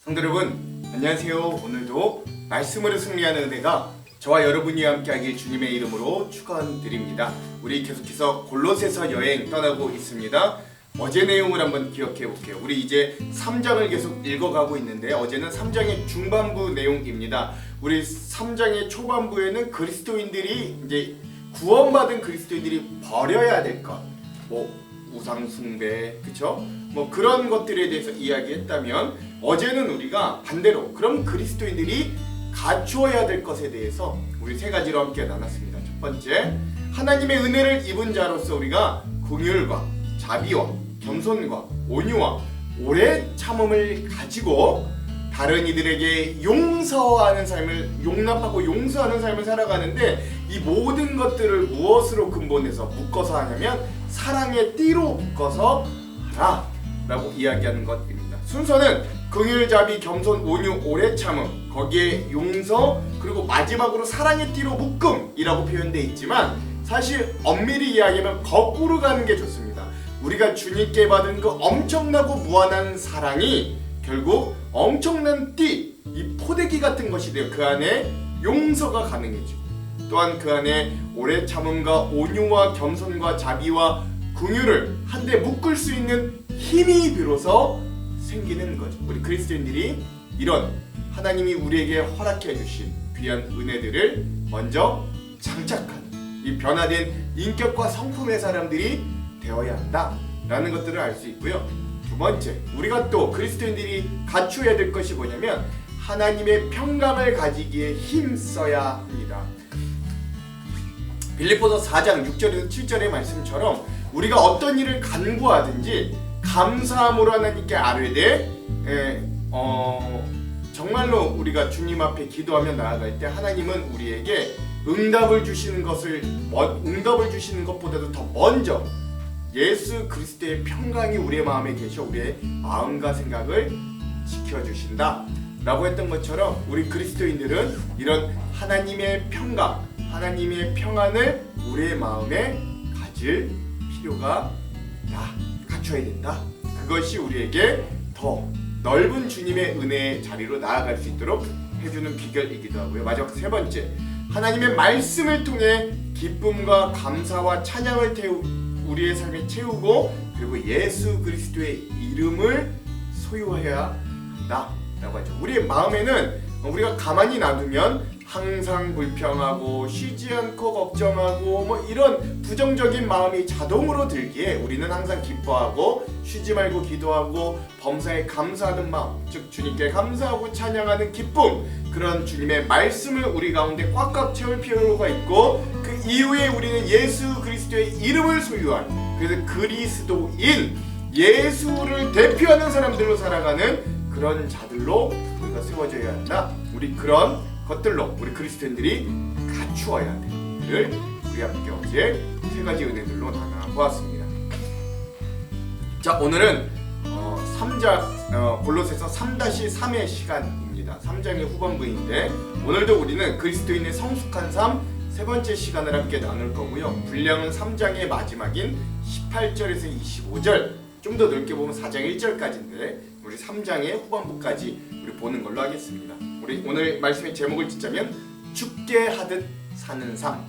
성도 여러분, 안녕하세요. 오늘도 말씀으로 승리하는 은혜가 저와 여러분이 함께하길 주님의 이름으로 축원드립니다. 우리 계속해서 골로새서 여행 떠나고 있습니다. 어제 내용을 한번 기억해 볼게요. 우리 이제 3장을 계속 읽어가고 있는데 어제는 3장의 중반부 내용입니다. 우리 3장의 초반부에는 그리스도인들이 이제 구원받은 그리스도인들이 버려야 될 것, 우상 숭배, 그쵸? 그런 것들에 대해서 이야기했다면 어제는 우리가 반대로 그럼 그리스도인들이 갖추어야 될 것에 대해서 우리 세 가지로 함께 나눴습니다. 첫 번째, 하나님의 은혜를 입은 자로서 우리가 긍휼과 자비와 겸손과 온유와 오래 참음을 가지고 다른 이들에게 용서하는 삶을, 용납하고 용서하는 삶을 살아가는데 이 모든 것들을 무엇으로 근본해서 묶어서 하냐면 사랑의 띠로 묶어서 하라 라고 이야기하는 것입니다. 순서는 긍휼, 자비, 겸손, 온유, 오래 참음, 거기에 용서, 그리고 마지막으로 사랑의 띠로 묶음이라고 표현되어 있지만 사실 엄밀히 이야기하면 거꾸로 가는 게 좋습니다. 우리가 주님께 받은 그 엄청나고 무한한 사랑이 결국 엄청난 띠, 이 포대기 같은 것이 되어 그 안에 용서가 가능해지고 또한 그 안에 오래 참음과 온유와 겸손과 자비와 긍휼을 한데 묶을 수 있는 힘이 비로소 생기는 거죠. 우리 그리스도인들이 이런 하나님이 우리에게 허락해 주신 귀한 은혜들을 먼저 장착하는 이 변화된 인격과 성품의 사람들이 되어야 한다라는 것들을 알 수 있고요. 두 번째, 우리가 또 그리스도인들이 갖추어야 될 것이 뭐냐면 하나님의 평강을 가지기에 힘써야 합니다. 빌립보서 4장 6절에서 7절의 말씀처럼 우리가 어떤 일을 간구하든지 감사함으로 하나님께 아뢰되 정말로 우리가 주님 앞에 기도하며 나아갈 때 하나님은 우리에게 응답을 주시는 것보다도 더 먼저 예수 그리스도의 평강이 우리의 마음에 계셔 우리의 마음과 생각을 지켜주신다 라고 했던 것처럼 우리 그리스도인들은 이런 하나님의 평강, 하나님의 평안을 우리의 마음에 가질 필요가 갖춰야 된다. 그것이 우리에게 더 넓은 주님의 은혜의 자리로 나아갈 수 있도록 해주는 비결이기도 하고요. 마지막 세 번째, 하나님의 말씀을 통해 기쁨과 감사와 찬양을 우리의 삶에 채우고 그리고 예수 그리스도의 이름을 소유해야 한다라고 하죠. 우리의 마음에는 우리가 가만히 놔두면 항상 불평하고 쉬지 않고 걱정하고 이런 부정적인 마음이 자동으로 들기에 우리는 항상 기뻐하고 쉬지 말고 기도하고 범사에 감사하는 마음, 즉 주님께 감사하고 찬양하는 기쁨, 그런 주님의 말씀을 우리 가운데 꽉꽉 채울 필요가 있고 그 이후에 우리는 예수 그리스도의 이름을 소유한, 그래서 그리스도인, 예수를 대표하는 사람들로 살아가는 그런 자들로 우리가 세워져야 한다. 우리 그런 것들로 우리 그리스도인들이 갖추어야 될 일을 우리 함께 어제 세 가지 은혜들로 나눠보았습니다. 자, 오늘은 3장 골로새서 3-3의 시간입니다. 3장의 후반부인데 오늘도 우리는 그리스도인의 성숙한 삶 세 번째 시간을 함께 나눌 거고요. 분량은 3장의 마지막인 18절에서 25절, 좀 더 넓게 보면 4장 1절까지인데 우리 3장의 후반부까지 우리 보는 걸로 하겠습니다. 우리 오늘 말씀의 제목을 짓자면 죽게 하듯 사는 삶,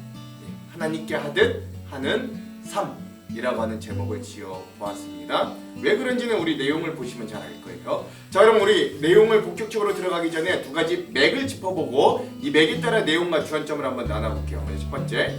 하나님께 하듯 하는 삶이라고 하는 제목을 지어 보았습니다. 왜 그런지는 우리 내용을 보시면 잘 알 거예요. 자, 그럼 우리 내용을 본격적으로 들어가기 전에 두 가지 맥을 짚어보고 이 맥에 따라 내용과 주안점을 한번 나눠볼게요. 먼저 첫 번째,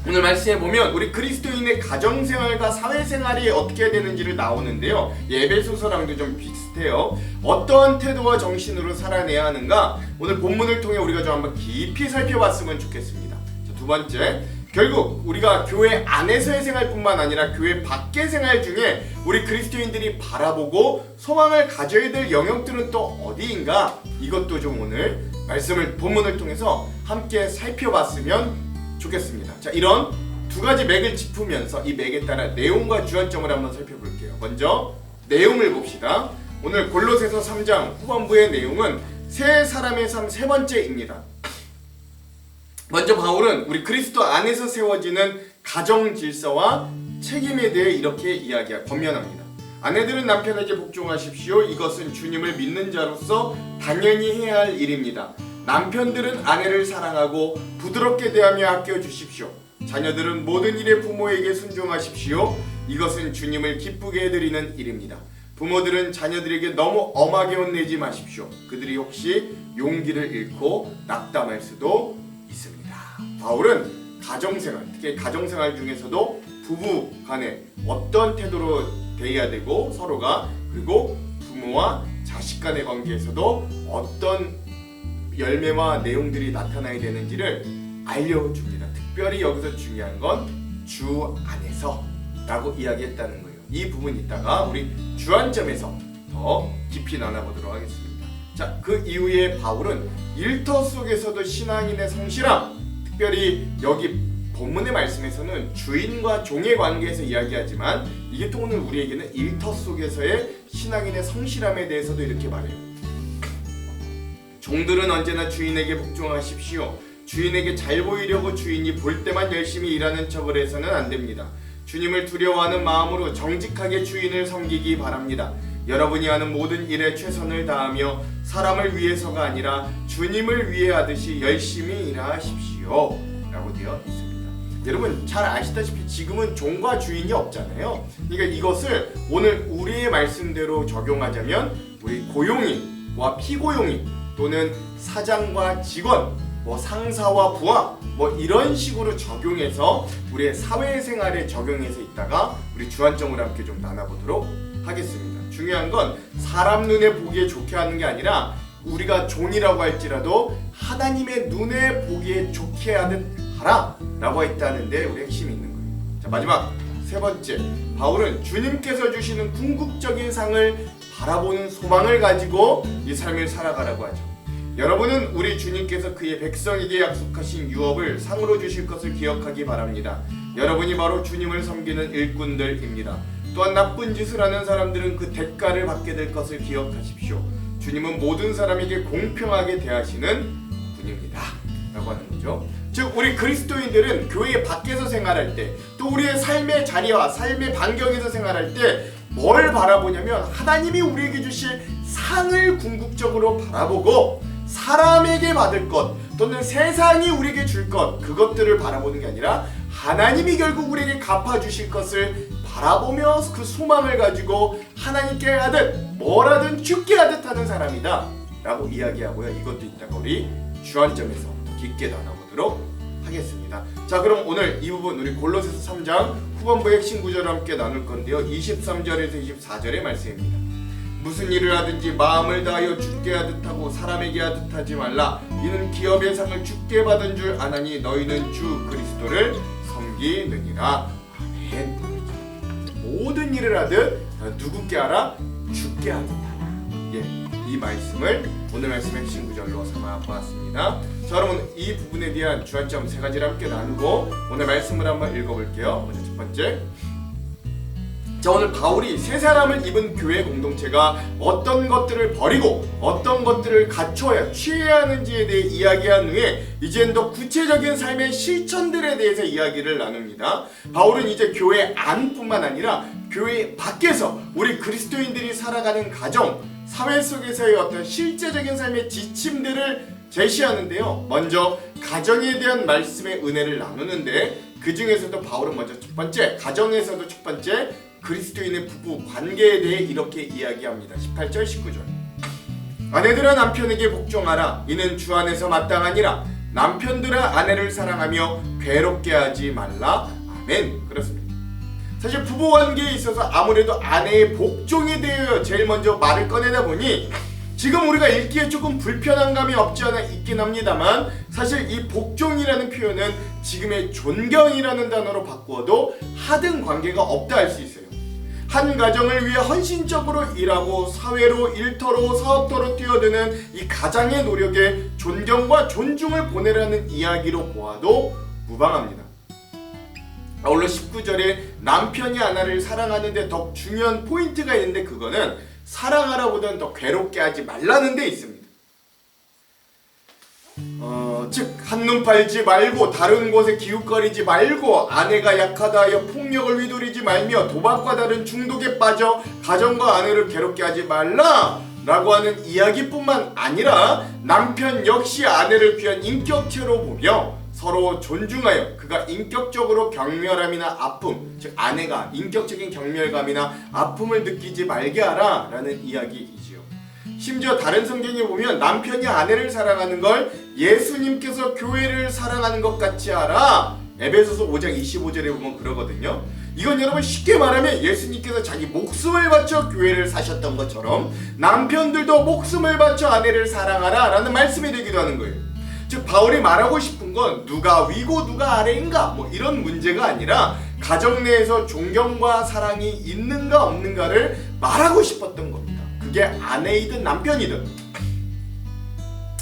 오늘 말씀에 보면 우리 그리스도인의 가정생활과 사회생활이 어떻게 되는지를 나오는데요. 에베소서랑도 좀 비슷해요. 어떠한 태도와 정신으로 살아내야 하는가, 오늘 본문을 통해 우리가 좀 한번 깊이 살펴봤으면 좋겠습니다. 자, 두 번째, 결국 우리가 교회 안에서의 생활뿐만 아니라 교회 밖의 생활 중에 우리 그리스도인들이 바라보고 소망을 가져야 될 영역들은 또 어디인가, 이것도 좀 오늘 본문을 통해서 함께 살펴봤으면 좋겠습니다. 자, 이런 두 가지 맥을 짚으면서 이 맥에 따라 내용과 주안점을 한번 살펴볼게요. 먼저 내용을 봅시다. 오늘 골로새서 3장 후반부의 내용은 새 사람의 삶 세 번째입니다. 먼저 바울은 우리 그리스도 안에서 세워지는 가정 질서와 책임에 대해 이렇게 권면합니다. 아내들은 남편에게 복종하십시오. 이것은 주님을 믿는 자로서 당연히 해야 할 일입니다. 남편들은 아내를 사랑하고 부드럽게 대하며 아껴주십시오. 자녀들은 모든 일에 부모에게 순종하십시오. 이것은 주님을 기쁘게 해드리는 일입니다. 부모들은 자녀들에게 너무 엄하게 혼내지 마십시오. 그들이 혹시 용기를 잃고 낙담할 수도 있습니다. 바울은 가정생활, 특히 가정생활 중에서도 부부 간에 어떤 태도로 대해야 되고 서로가, 그리고 부모와 자식 간의 관계에서도 어떤 열매와 내용들이 나타나야 되는지를 알려줍니다. 특별히 여기서 중요한 건 주 안에서 라고 이야기했다는 거예요. 이 부분 이따가 우리 주안점에서 더 깊이 나눠보도록 하겠습니다. 자, 그 이후에 바울은 일터 속에서도 신앙인의 성실함, 특별히 여기 본문의 말씀에서는 주인과 종의 관계에서 이야기하지만 이게 또 오늘 우리에게는 일터 속에서의 신앙인의 성실함에 대해서도 이렇게 말해요. 종들은 언제나 주인에게 복종하십시오. 주인에게 잘 보이려고 주인이 볼 때만 열심히 일하는 척을 해서는 안 됩니다. 주님을 두려워하는 마음으로 정직하게 주인을 섬기기 바랍니다. 여러분이 하는 모든 일에 최선을 다하며 사람을 위해서가 아니라 주님을 위해 하듯이 열심히 일하십시오 라고 되어 있습니다. 여러분 잘 아시다시피 지금은 종과 주인이 없잖아요. 그러니까 이것을 오늘 우리의 말씀대로 적용하자면 우리 고용인과 피고용인 또는 사장과 직원, 상사와 부하 이런 식으로 적용해서 우리의 사회생활에 적용해서 있다가 우리 주안점을 함께 좀 나눠보도록 하겠습니다. 중요한 건 사람 눈에 보기에 좋게 하는 게 아니라 우리가 종이라고 할지라도 하나님의 눈에 보기에 좋게 하듯 하라 라고 했다는데 우리 핵심이 있는 거예요. 자, 마지막 세 번째, 바울은 주님께서 주시는 궁극적인 상을 바라보는 소망을 가지고 이 삶을 살아가라고 하죠. 여러분은 우리 주님께서 그의 백성에게 약속하신 유업을 상으로 주실 것을 기억하기 바랍니다. 여러분이 바로 주님을 섬기는 일꾼들입니다. 또한 나쁜 짓을 하는 사람들은 그 대가를 받게 될 것을 기억하십시오. 주님은 모든 사람에게 공평하게 대하시는 분입니다 라고 하는 거죠. 즉 우리 그리스도인들은 교회 밖에서 생활할 때, 또 우리의 삶의 자리와 삶의 반경에서 생활할 때 뭘 바라보냐면 하나님이 우리에게 주실 상을 궁극적으로 바라보고 사람에게 받을 것 또는 세상이 우리에게 줄 것, 그것들을 바라보는 게 아니라 하나님이 결국 우리에게 갚아주실 것을 바라보며 그 소망을 가지고 하나님께 하듯 뭐라든 죽게 하듯 하는 사람이다 라고 이야기하고요. 이것도 이따가 우리 주안점에서 더 깊게 나눠보도록 하겠습니다. 자, 그럼 오늘 이 부분 우리 골로새서 3장 후반부의 핵심 구절을 함께 나눌 건데요. 23절에서 24절의 말씀입니다. 무슨 일을 하든지 마음을 다하여 주께 하듯 하고 사람에게 하듯 하지 말라. 이는 기업의 상을 주께 받은 줄 아나니 너희는 주 그리스도를 섬기느니라. 아멘. 모든 일을 하듯 누구께 하라? 주께 하듯 하라. 이 말씀을 오늘 말씀의 핵심 구절로 삼아 보았습니다. 자, 여러분 이 부분에 대한 주안점 세 가지를 함께 나누고 오늘 말씀을 한번 읽어볼게요. 먼저 첫 번째, 자, 오늘 바울이 세 사람을 입은 교회 공동체가 어떤 것들을 버리고 어떤 것들을 갖춰야 취해야 하는지에 대해 이야기한 후에 이제는 더 구체적인 삶의 실천들에 대해서 이야기를 나눕니다. 바울은 이제 교회 안뿐만 아니라 교회 밖에서 우리 그리스도인들이 살아가는 가정, 사회 속에서의 어떤 실제적인 삶의 지침들을 제시하는데요. 먼저 가정에 대한 말씀의 은혜를 나누는데 그 중에서도 바울은 먼저 첫 번째, 가정에서도 첫 번째 그리스도인의 부부 관계에 대해 이렇게 이야기합니다. 18절 19절 아내들아 남편에게 복종하라. 이는 주 안에서 마땅하니라. 남편들아 아내를 사랑하며 괴롭게 하지 말라. 아멘. 그렇습니다. 사실 부부 관계에 있어서 아무래도 아내의 복종에 대해 제일 먼저 말을 꺼내다 보니 지금 우리가 읽기에 조금 불편한 감이 없지 않아 있긴 합니다만 사실 이 복종이라는 표현은 지금의 존경이라는 단어로 바꾸어도 하등 관계가 없다 할 수 있어요. 한 가정을 위해 헌신적으로 일하고 사회로, 일터로, 사업터로 뛰어드는 이 가장의 노력에 존경과 존중을 보내라는 이야기로 보아도 무방합니다. 아울러 19절에 남편이 아내를 사랑하는데 더 중요한 포인트가 있는데 그거는 사랑하라보다는 더 괴롭게 하지 말라는 데 있습니다. 즉 한눈 팔지 말고 다른 곳에 기웃거리지 말고 아내가 약하다 하여 폭력을 휘두르지 말며 도박과 다른 중독에 빠져 가정과 아내를 괴롭게 하지 말라 라고 하는 이야기뿐만 아니라 남편 역시 아내를 귀한 인격체로 보며 서로 존중하여 그가 인격적으로 경멸함이나 아픔, 즉 아내가 인격적인 경멸감이나 아픔을 느끼지 말게 하라 라는 이야기이지요. 심지어 다른 성경에 보면 남편이 아내를 사랑하는 걸 예수님께서 교회를 사랑하는 것 같이 하라, 에베소서 5장 25절에 보면 그러거든요. 이건 여러분 쉽게 말하면 예수님께서 자기 목숨을 바쳐 교회를 사셨던 것처럼 남편들도 목숨을 바쳐 아내를 사랑하라 라는 말씀이 되기도 하는 거예요. 즉 바울이 말하고 싶은 건 누가 위고 누가 아래인가 뭐 이런 문제가 아니라 가정 내에서 존경과 사랑이 있는가 없는가를 말하고 싶었던 겁니다. 그게 아내이든 남편이든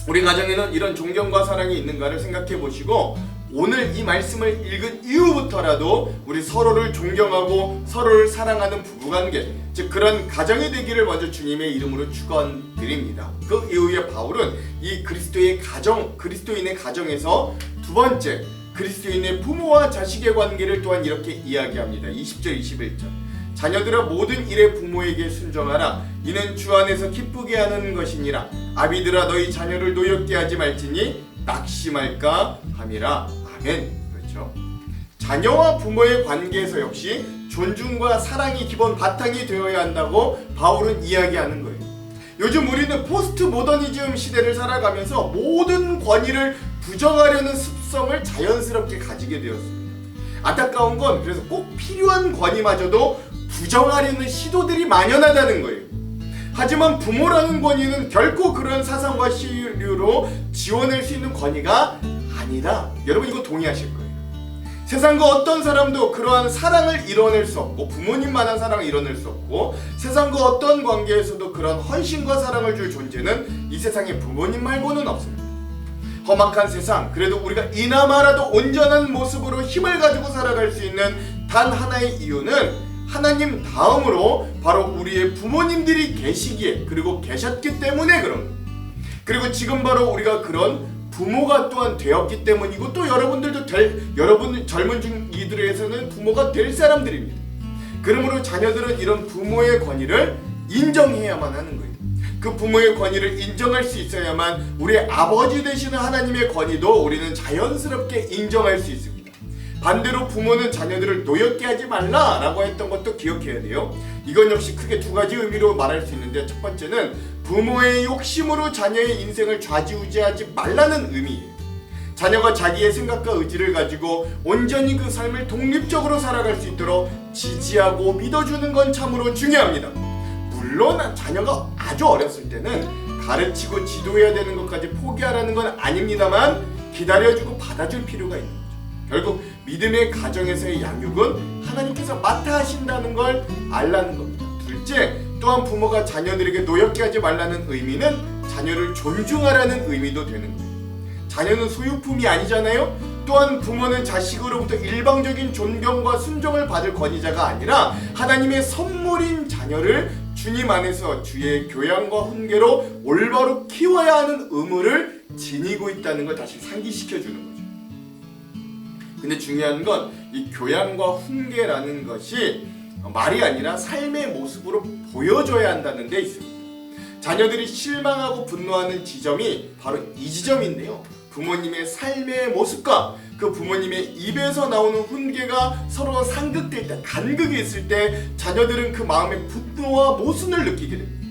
우리 가정에는 이런 존경과 사랑이 있는가를 생각해 보시고 오늘 이 말씀을 읽은 이후부터라도 우리 서로를 존경하고 서로를 사랑하는 부부관계, 즉 그런 가정이 되기를 먼저 주님의 이름으로 축원드립니다. 그 이후에 바울은 이 그리스도인의 가정에서 두 번째 그리스도인의 부모와 자식의 관계를 또한 이렇게 이야기합니다. 20절 21절 자녀들아 모든 일에 부모에게 순종하라. 이는 주 안에서 기쁘게 하는 것이니라. 아비들아 너희 자녀를 노엽게 하지 말지니 낙심할까 함이라. 아멘. 그렇죠. 자녀와 부모의 관계에서 역시 존중과 사랑이 기본 바탕이 되어야 한다고 바울은 이야기하는 거예요. 요즘 우리는 포스트 모더니즘 시대를 살아가면서 모든 권위를 부정하려는 습성을 자연스럽게 가지게 되었습니다. 안타까운 건 그래서 꼭 필요한 권위마저도 부정하려는 시도들이 만연하다는 거예요. 하지만 부모라는 권위는 결코 그런 사상과 시류로 지원할 수 있는 권위가 아니다. 여러분 이거 동의하실 거예요. 세상과 어떤 사람도 그러한 사랑을 이뤄낼 수 없고 부모님만한 사랑을 이뤄낼 수 없고 세상과 어떤 관계에서도 그런 헌신과 사랑을 줄 존재는 이 세상에 부모님 말고는 없습니다. 험악한 세상, 그래도 우리가 이나마라도 온전한 모습으로 힘을 가지고 살아갈 수 있는 단 하나의 이유는 하나님 다음으로 바로 우리의 부모님들이 계시기에 그리고 계셨기 때문에 그런 거예요. 그리고 지금 바로 우리가 그런 부모가 또한 되었기 때문이고 또 여러분들도 여러분 젊은 이들에서는 부모가 될 사람들입니다. 그러므로 자녀들은 이런 부모의 권위를 인정해야만 하는 거예요. 그 부모의 권위를 인정할 수 있어야만 우리의 아버지 되시는 하나님의 권위도 우리는 자연스럽게 인정할 수 있습니다. 반대로 부모는 자녀들을 노엽게 하지 말라라고 했던 것도 기억해야 돼요. 이건 역시 크게 두 가지 의미로 말할 수 있는데 첫 번째는 부모의 욕심으로 자녀의 인생을 좌지우지하지 말라는 의미예요. 자녀가 자기의 생각과 의지를 가지고 온전히 그 삶을 독립적으로 살아갈 수 있도록 지지하고 믿어주는 건 참으로 중요합니다. 물론 자녀가 아주 어렸을 때는 가르치고 지도해야 되는 것까지 포기하라는 건 아닙니다만 기다려주고 받아줄 필요가 있는 거죠. 결국 믿음의 가정에서의 양육은 하나님께서 맡아 하신다는 걸 알라는 겁니다. 둘째, 또한 부모가 자녀들에게 노엽게 하지 말라는 의미는 자녀를 존중하라는 의미도 되는 거예요. 자녀는 소유품이 아니잖아요. 또한 부모는 자식으로부터 일방적인 존경과 순종을 받을 권위자가 아니라 하나님의 선물인 자녀를 주님 안에서 주의 교양과 훈계로 올바로 키워야 하는 의무를 지니고 있다는 걸 다시 상기시켜 주는 거죠. 근데 중요한 건 이 교양과 훈계라는 것이 말이 아니라 삶의 모습으로 보여줘야 한다는 데 있습니다. 자녀들이 실망하고 분노하는 지점이 바로 이 지점인데요. 부모님의 삶의 모습과 그 부모님의 입에서 나오는 훈계가 서로 상극될 때, 간극이 있을 때 자녀들은 그 마음의 분노와 모순을 느끼게 됩니다.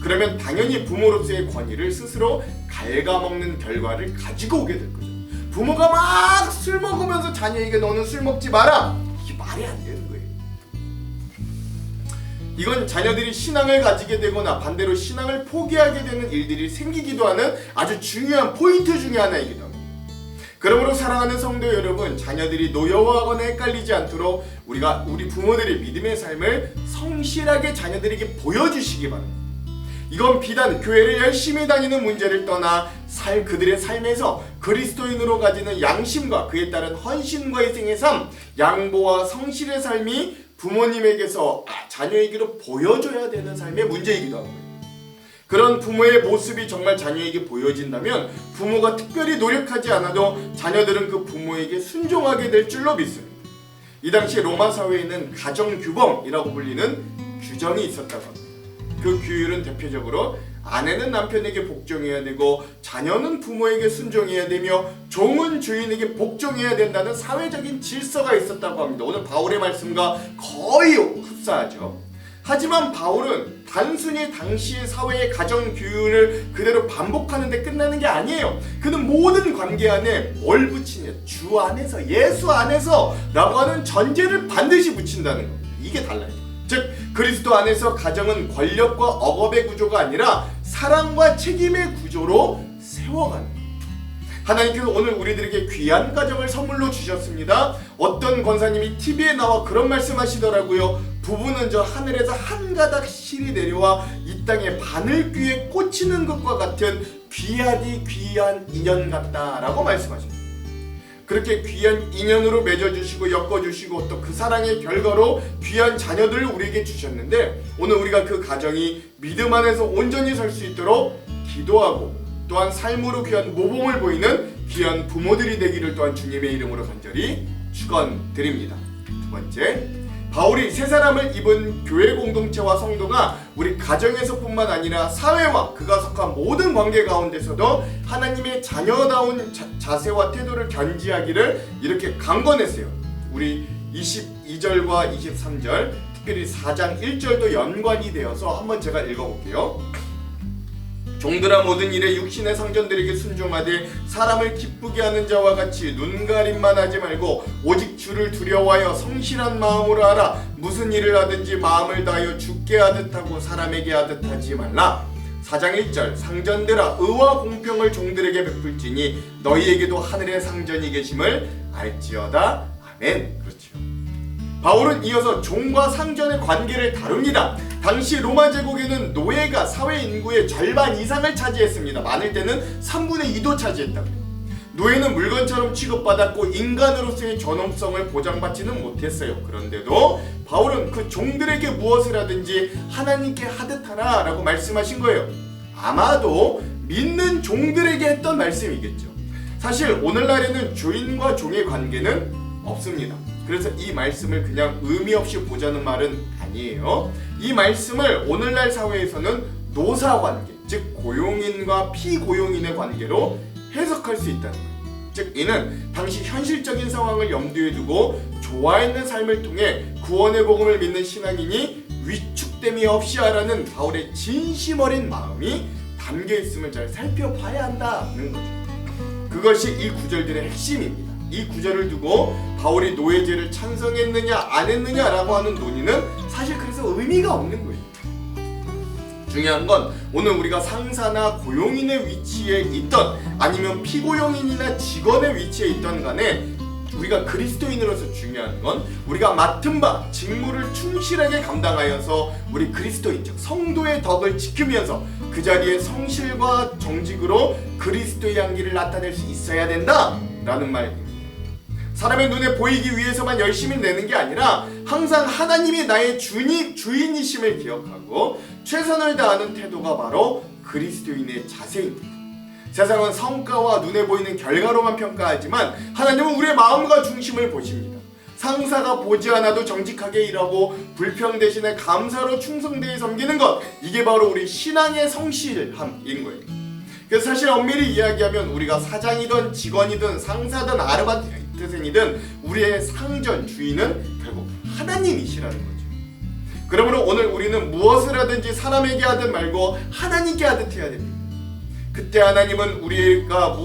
그러면 당연히 부모로서의 권위를 스스로 갉아먹는 결과를 가지고 오게 될 거죠. 부모가 막 술 먹으면서 자녀에게 너는 술 먹지 마라, 이게 말이 안 되는 거예요. 이건 자녀들이 신앙을 가지게 되거나 반대로 신앙을 포기하게 되는 일들이 생기기도 하는 아주 중요한 포인트 중에 하나이기도 합니다. 그러므로 사랑하는 성도 여러분, 자녀들이 노여워하거나 헷갈리지 않도록 우리 부모들의 믿음의 삶을 성실하게 자녀들에게 보여주시기 바랍니다. 이건 비단 교회를 열심히 다니는 문제를 떠나 그들의 삶에서 그리스도인으로 가지는 양심과 그에 따른 헌신과 희생의 삶, 양보와 성실의 삶이 부모님에게서 자녀에게로 보여줘야 되는 삶의 문제이기도 하고요. 그런 부모의 모습이 정말 자녀에게 보여진다면 부모가 특별히 노력하지 않아도 자녀들은 그 부모에게 순종하게 될 줄로 믿습니다. 이 당시 로마 사회에는 가정규범이라고 불리는 규정이 있었다고 합니다. 그 규율은 대표적으로 아내는 남편에게 복종해야 되고 자녀는 부모에게 순종해야 되며 종은 주인에게 복종해야 된다는 사회적인 질서가 있었다고 합니다. 오늘 바울의 말씀과 거의 흡사하죠. 하지만 바울은 단순히 당시의 사회의 가정 규율을 그대로 반복하는 데 끝나는 게 아니에요. 그는 모든 관계 안에 뭘 붙이냐? 주 안에서, 예수 안에서 라고 하는 전제를 반드시 붙인다는 겁니다. 이게 달라요. 즉 그리스도 안에서 가정은 권력과 억압의 구조가 아니라 사랑과 책임의 구조로 세워가는 거예요. 하나님께서 오늘 우리들에게 귀한 가정을 선물로 주셨습니다. 어떤 권사님이 TV에 나와 그런 말씀하시더라고요. 부부는 저 하늘에서 한 가닥 실이 내려와 이 땅에 바늘귀에 꽂히는 것과 같은 귀하디 귀한 인연 같다라고 말씀하십니다. 그렇게 귀한 인연으로 맺어주시고 엮어주시고 또 그 사랑의 결과로 귀한 자녀들을 우리에게 주셨는데 오늘 우리가 그 가정이 믿음 안에서 온전히 설 수 있도록 기도하고 또한 삶으로 귀한 모범을 보이는 귀한 부모들이 되기를 또한 주님의 이름으로 간절히 축원드립니다. 두 번째, 바울이 새 사람을 입은 교회 공동체와 성도가 우리 가정에서뿐만 아니라 사회와 그가 속한 모든 관계 가운데서도 하나님의 자녀다운 자세와 태도를 견지하기를 이렇게 강권했어요. 우리 22절과 23절, 특별히 4장 1절도 연관이 되어서 한번 제가 읽어볼게요. 종들아 모든 일에 육신의 상전들에게 순종하되 사람을 기쁘게 하는 자와 같이 눈가림만 하지 말고 오직 주를 두려워하여 성실한 마음으로 하라. 무슨 일을 하든지 마음을 다하여 주께 하듯 하고 사람에게 하듯 하지 말라. 4장 1절 상전들아 의와 공평을 종들에게 베풀지니 너희에게도 하늘의 상전이 계심을 알지어다. 아멘. 그렇죠. 바울은 이어서 종과 상전의 관계를 다룹니다. 당시 로마 제국에는 노예가 사회 인구의 절반 이상을 차지했습니다. 많을 때는 3분의 2도 차지했다고요. 노예는 물건처럼 취급받았고 인간으로서의 존엄성을 보장받지는 못했어요. 그런데도 바울은 그 종들에게 무엇을 하든지 하나님께 하듯 하라 라고 말씀하신 거예요. 아마도 믿는 종들에게 했던 말씀이겠죠. 사실 오늘날에는 주인과 종의 관계는 없습니다. 그래서 이 말씀을 그냥 의미 없이 보자는 말은 아니에요. 이 말씀을 오늘날 사회에서는 노사관계, 즉 고용인과 피고용인의 관계로 해석할 수 있다는 거예요. 즉 이는 당시 현실적인 상황을 염두에 두고 조화있는 삶을 통해 구원의 복음을 믿는 신앙인이 위축됨이 없이 하라는 바울의 진심 어린 마음이 담겨있음을 잘 살펴봐야 한다는 거죠. 그것이 이 구절들의 핵심입니다. 이 구절을 두고 바울이 노예제를 찬성했느냐 안 했느냐라고 하는 논의는 사실 그래서 의미가 없는 거예요. 중요한 건 오늘 우리가 상사나 고용인의 위치에 있던 아니면 피고용인이나 직원의 위치에 있던 간에 우리가 그리스도인으로서 중요한 건 우리가 맡은 바 직무를 충실하게 감당하여서 우리 그리스도인 즉 성도의 덕을 지키면서 그 자리에 성실과 정직으로 그리스도의 향기를 나타낼 수 있어야 된다라는 말입니다. 사람의 눈에 보이기 위해서만 열심히 내는 게 아니라 항상 하나님이 나의 주인이심을 기억하고 최선을 다하는 태도가 바로 그리스도인의 자세입니다. 세상은 성과와 눈에 보이는 결과로만 평가하지만 하나님은 우리의 마음과 중심을 보십니다. 상사가 보지 않아도 정직하게 일하고 불평 대신에 감사로 충성되게 섬기는 것, 이게 바로 우리 신앙의 성실함인 거예요. 그래서 사실 엄밀히 이야기하면 우리가 사장이든 직원이든 상사든 아르바이트생이든 우리의 상전 주인은 결국 하나님이시라는 거죠. 그러므로 오늘 우리는 무엇을 하든지 사람에게 하든 말고 하나님께 하듯 해야 됩니다. 그때 하나님은 우리가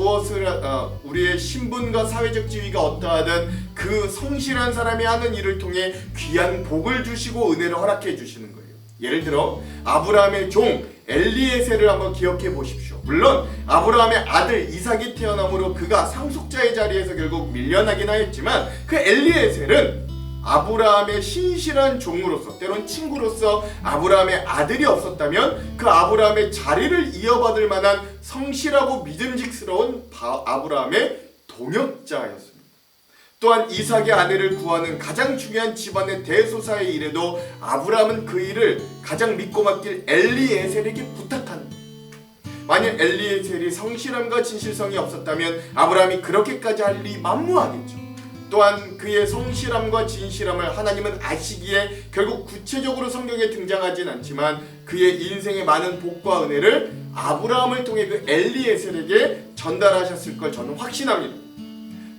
우리의 신분과 사회적 지위가 어떠하든 그 성실한 사람이 하는 일을 통해 귀한 복을 주시고 은혜를 허락해 주시는 거예요. 예를 들어 아브라함의 종 엘리에셀을 한번 기억해 보십시오. 물론 아브라함의 아들 이삭이 태어남으로 그가 상속자의 자리에서 결국 밀려나긴 하였지만 그 엘리에셀은 아브라함의 신실한 종으로서 때론 친구로서 아브라함의 아들이 없었다면 그 아브라함의 자리를 이어받을 만한 성실하고 믿음직스러운 아브라함의 동역자였습니다. 또한 이삭의 아내를 구하는 가장 중요한 집안의 대소사의 일에도 아브라함은 그 일을 가장 믿고 맡길 엘리에셀에게 부탁한다. 만약 엘리에셀이 성실함과 진실성이 없었다면 아브라함이 그렇게까지 할 일이 만무하겠죠. 또한 그의 성실함과 진실함을 하나님은 아시기에 결국 구체적으로 성경에 등장하진 않지만 그의 인생의 많은 복과 은혜를 아브라함을 통해 그 엘리에셀에게 전달하셨을 걸 저는 확신합니다.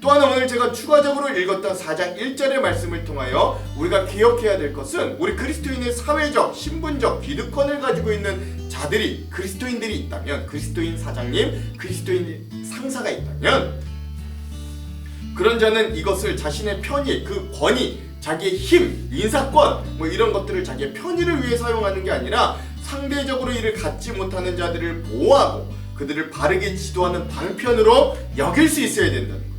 또한 오늘 제가 추가적으로 읽었던 4장 1절의 말씀을 통하여 우리가 기억해야 될 것은 우리 그리스도인의 사회적, 신분적 기득권을 가지고 있는 자들이 그리스도인들이 있다면, 그리스도인 사장님, 그리스도인 상사가 있다면 그런 자는 이것을 자신의 편의, 그 권위, 자기의 힘, 인사권 뭐 이런 것들을 자기의 편의를 위해 사용하는 게 아니라 상대적으로 이를 갖지 못하는 자들을 보호하고 그들을 바르게 지도하는 방편으로 여길 수 있어야 된다는 거죠.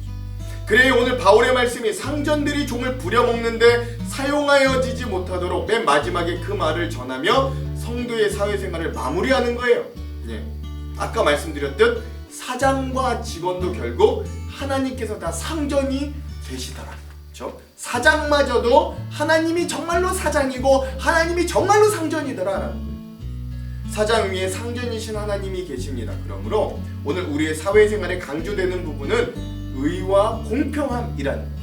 그래야 오늘 바울의 말씀이 상전들이 종을 부려먹는데 사용하여지지 못하도록 맨 마지막에 그 말을 전하며 성도의 사회생활을 마무리하는 거예요. 예. 아까 말씀드렸듯 사장과 직원도 결국 하나님께서 다 상전이 되시더라. 그렇죠? 사장마저도 하나님이 정말로 사장이고 하나님이 정말로 상전이더라라는 거예요. 사장 위에 상전이신 하나님이 계십니다. 그러므로 오늘 우리의 사회생활에 강조되는 부분은 의와 공평함이라는 거예요.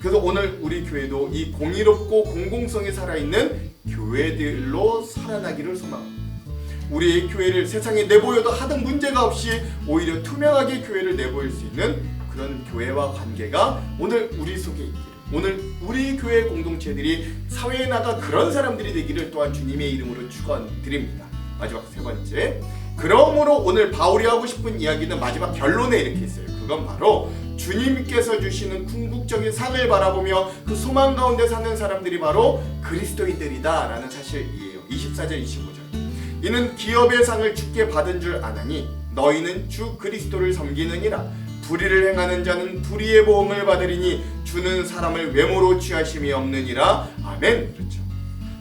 그래서 오늘 우리 교회도 이 공의롭고 공공성이 살아있는 교회들로 살아나기를 소망합니다. 우리의 교회를 세상에 내보여도 하등 문제가 없이 오히려 투명하게 교회를 내보일 수 있는 그런 교회와 관계가 오늘 우리 속에 있기를, 오늘 우리 교회 공동체들이 사회에 나가 그런 사람들이 되기를 또한 주님의 이름으로 축원드립니다. 마지막 세 번째, 그러므로 오늘 바울이 하고 싶은 이야기는 마지막 결론에 이렇게 있어요. 그건 바로 주님께서 주시는 궁극적인 상을 바라보며 그 소망 가운데 사는 사람들이 바로 그리스도인들이다 라는 사실이에요. 24절 25절, 이는 기업의 상을 주께 받은 줄 아나니 너희는 주 그리스도를 섬기느니라. 불의를 행하는 자는 불의의 보응을 받으리니 주는 사람을 외모로 취하심이 없느니라. 아멘. 그렇죠.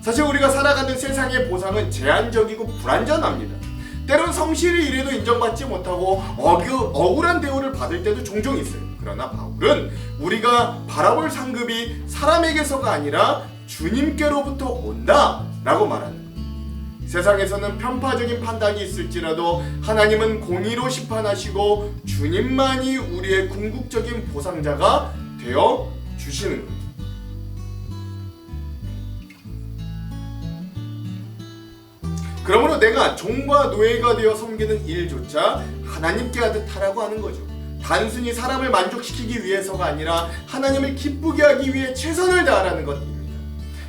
사실 우리가 살아가는 세상의 보상은 제한적이고 불완전합니다. 때론 성실히 일해도 인정받지 못하고 억울한 대우를 받을 때도 종종 있어요. 그러나 바울은 우리가 바라볼 상급이 사람에게서가 아니라 주님께로부터 온다 라고 말하는 거예요. 세상에서는 편파적인 판단이 있을지라도 하나님은 공의로 심판하시고 주님만이 우리의 궁극적인 보상자가 되어 주시는 거예요. 그러므로 내가 종과 노예가 되어 섬기는 일조차 하나님께 하듯 하라고 하는 거죠. 단순히 사람을 만족시키기 위해서가 아니라 하나님을 기쁘게 하기 위해 최선을 다하라는 것입니다.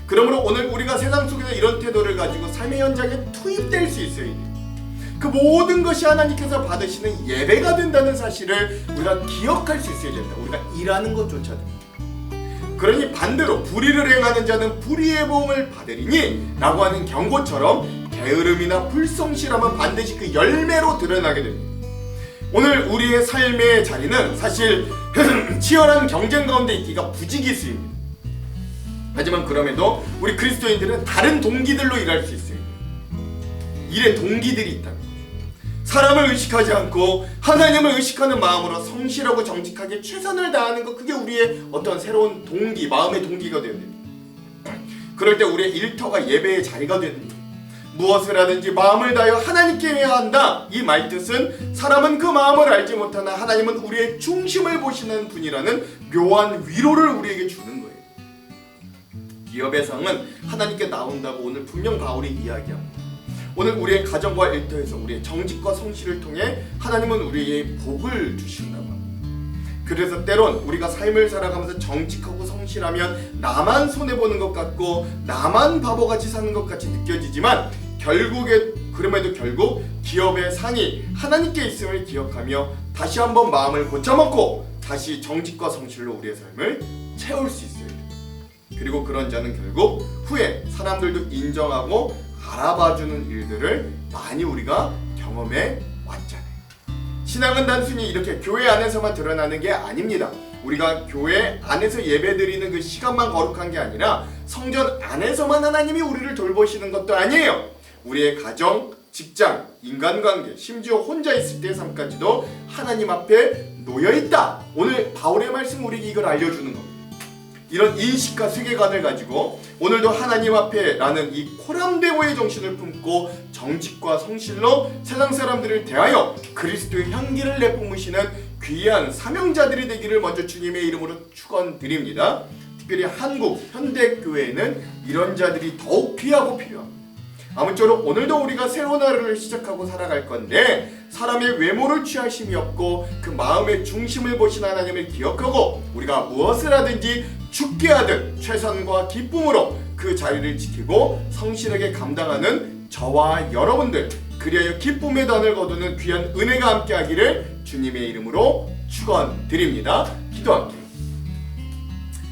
그러므로 오늘 우리가 세상 속에서 이런 태도를 가지고 삶의 현장에 투입될 수 있어야 돼요. 그 모든 것이 하나님께서 받으시는 예배가 된다는 사실을 우리가 기억할 수 있어야 된다. 우리가 일하는 것조차도. 그러니 반대로 불의를 행하는 자는 불의의 보응을 받으리니 라고 하는 경고처럼 게으름이나 불성실함은 반드시 그 열매로 드러나게 됩니다. 오늘 우리의 삶의 자리는 사실 치열한 경쟁 가운데 있기가 부지기수입니다. 하지만 그럼에도 우리 그리스도인들은 다른 동기들로 일할 수 있어요. 일의 동기들이 있다는 거죠. 사람을 의식하지 않고 하나님을 의식하는 마음으로 성실하고 정직하게 최선을 다하는 것, 그게 우리의 어떤 새로운 동기, 마음의 동기가 되어야 됩니다. 그럴 때 우리의 일터가 예배의 자리가 됩니다. 무엇을 하든지 마음을 다하여 하나님께 해야 한다. 이 말뜻은 사람은 그 마음을 알지 못하나 하나님은 우리의 중심을 보시는 분이라는 묘한 위로를 우리에게 주는 거예요. 기업의 상은 하나님께 나온다고 오늘 분명 바울이 이야기합니다. 오늘 우리의 가정과 일터에서 우리의 정직과 성실을 통해 하나님은 우리에게 복을 주신다고 합니다. 그래서 때론 우리가 삶을 살아가면서 정직하고 성실하면 나만 손해보는 것 같고 나만 바보같이 사는 것 같이 느껴지지만 그럼에도 결국 기업의 상이 하나님께 있음을 기억하며 다시 한번 마음을 고쳐먹고 다시 정직과 성실로 우리의 삶을 채울 수 있어요. 그리고 그런 자는 결국 후에 사람들도 인정하고 알아봐주는 일들을 많이 우리가 경험해 왔잖아요. 신앙은 단순히 이렇게 교회 안에서만 드러나는 게 아닙니다. 우리가 교회 안에서 예배드리는 그 시간만 거룩한 게 아니라 성전 안에서만 하나님이 우리를 돌보시는 것도 아니에요. 우리의 가정, 직장, 인간관계, 심지어 혼자 있을 때의 삶까지도 하나님 앞에 놓여 있다. 오늘 바울의 말씀 우리에게 이걸 알려주는 겁니다. 이런 인식과 세계관을 가지고 오늘도 하나님 앞에라는 이 코람데오의 정신을 품고 정직과 성실로 세상 사람들을 대하여 그리스도의 향기를 내뿜으시는 귀한 사명자들이 되기를 먼저 주님의 이름으로 축원드립니다. 특별히 한국 현대교회에는 이런 자들이 더욱 귀하고 필요합니다. 아무쪼록 오늘도 우리가 새로운 하루를 시작하고 살아갈 건데 사람의 외모를 취하심이 없고 그 마음의 중심을 보신 하나님을 기억하고 우리가 무엇을 하든지 죽게 하듯 최선과 기쁨으로 그 자리를 지키고 성실하게 감당하는 저와 여러분들, 그리하여 기쁨의 단을 거두는 귀한 은혜가 함께하기를 주님의 이름으로 축원드립니다. 기도할게요.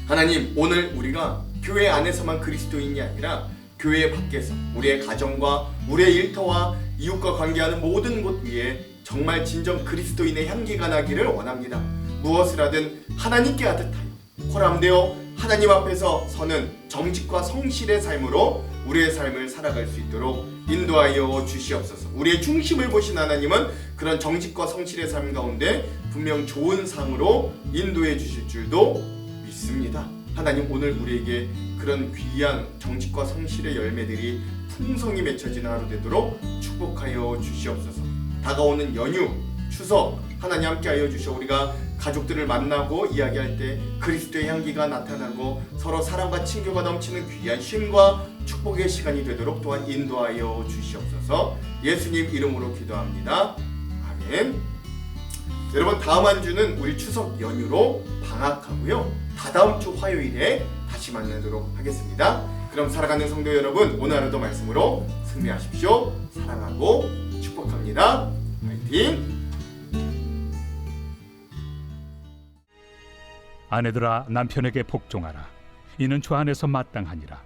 하나님, 오늘 우리가 교회 안에서만 그리스도인이 아니라 교회 밖에서 우리의 가정과 우리의 일터와 이웃과 관계하는 모든 곳 위에 정말 진정 그리스도인의 향기가 나기를 원합니다. 무엇을 하든 하나님께 하듯 하여 코람데오 하나님 앞에서 서는 정직과 성실의 삶으로 우리의 삶을 살아갈 수 있도록 인도하여 주시옵소서. 우리의 중심을 보신 하나님은 그런 정직과 성실의 삶 가운데 분명 좋은 상으로 인도해 주실 줄도 믿습니다. 하나님, 오늘 우리에게 그런 귀한 정직과 성실의 열매들이 풍성히 맺혀지는 하루 되도록 축복하여 주시옵소서. 다가오는 연휴, 추석 하나님 함께하여 주셔 우리가 가족들을 만나고 이야기할 때 그리스도의 향기가 나타나고 서로 사랑과 친교가 넘치는 귀한 쉼과 축복의 시간이 되도록 또한 인도하여 주시옵소서. 예수님 이름으로 기도합니다. 아멘. 여러분, 다음 한 주는 우리 추석 연휴로 방학하고요. 다다음 주 화요일에 다시 만나도록 하겠습니다. 그럼 살아가는 성도 여러분, 오늘 하루도 말씀으로 승리하십시오. 사랑하고 축복합니다. 화이팅! 아내들아, 남편에게 복종하라. 이는 주 안에서 마땅하니라.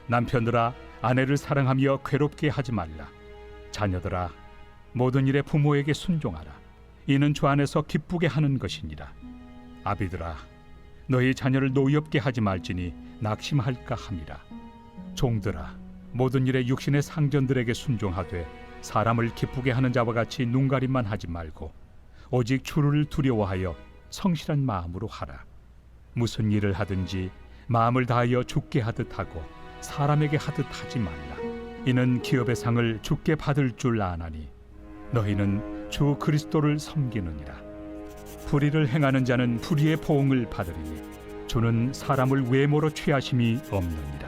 남편들아, 아내를 사랑하며 괴롭게 하지 말라. 자녀들아, 모든 일에 부모에게 순종하라. 이는 주 안에서 기쁘게 하는 것이니라. 아비들아, 너희 자녀를 노엽게 하지 말지니 낙심할까 함이라. 종들아, 모든 일에 육신의 상전들에게 순종하되 사람을 기쁘게 하는 자와 같이 눈가림만 하지 말고 오직 주를 두려워하여 성실한 마음으로 하라. 무슨 일을 하든지 마음을 다하여 주께 하듯 하고 사람에게 하듯 하지 말라. 이는 기업의 상을 주께 받을 줄 아나니 너희는 주 그리스도를 섬기느니라. 불의를 행하는 자는 불의의 보응을 받으리니 주는 사람을 외모로 취하심이 없느니라.